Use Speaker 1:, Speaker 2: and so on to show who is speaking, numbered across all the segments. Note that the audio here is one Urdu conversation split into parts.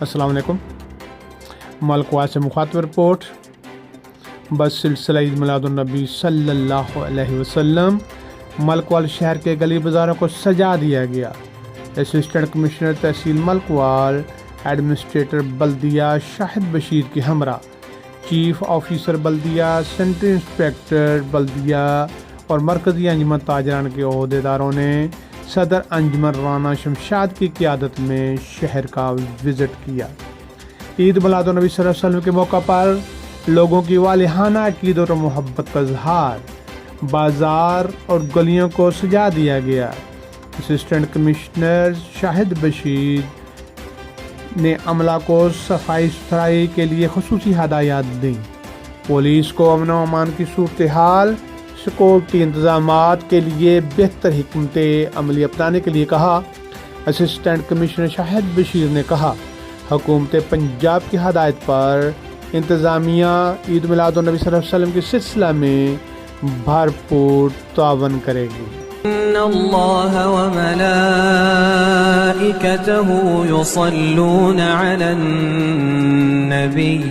Speaker 1: السلام علیکم۔ ملک واس سے مخاطب رپورٹ۔ بس سلسلہ عید میلاد النبی صلی اللہ علیہ وسلم ملک وال شہر کے گلی بازاروں کو سجا دیا گیا۔ اسسٹنٹ کمشنر تحصیل ملک وال، ایڈمنسٹریٹر بلدیہ شاہد بشیر کے ہمراہ چیف آفیسر بلدیہ، سینٹری انسپیکٹر بلدیہ اور مرکزی انجمن تاجران کے عہدیداروں نے صدر انجمن رانا شمشاد کی قیادت میں شہر کا وزٹ کیا۔ عید میلاد النبی صلی اللہ علیہ وسلم کے موقع پر لوگوں کی والہانہ عقید اور محبت کا اظہار، بازار اور گلیوں کو سجا دیا گیا۔ اسسٹنٹ کمشنر شاہد بشیر نے عملہ کو صفائی ستھرائی کے لیے خصوصی ہدایات دیں۔ پولیس کو امن و امان کی صورتحال، سیکورٹی انتظامات کے لیے بہتر حکمت عملی اپنانے کے لیے کہا۔ اسسٹنٹ کمشنر شاہد بشیر نے کہا، حکومت پنجاب کی ہدایت پر انتظامیہ عید میلاد النبی صلی اللہ علیہ وسلم کے سلسلہ میں بھرپور تعاون کرے گی۔
Speaker 2: ان اللہ وملائکتہ یصلون علی النبی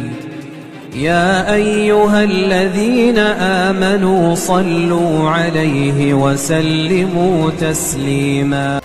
Speaker 2: یا ایہا الذین آمنوا صلوا علیہ وسلموا تسلیما۔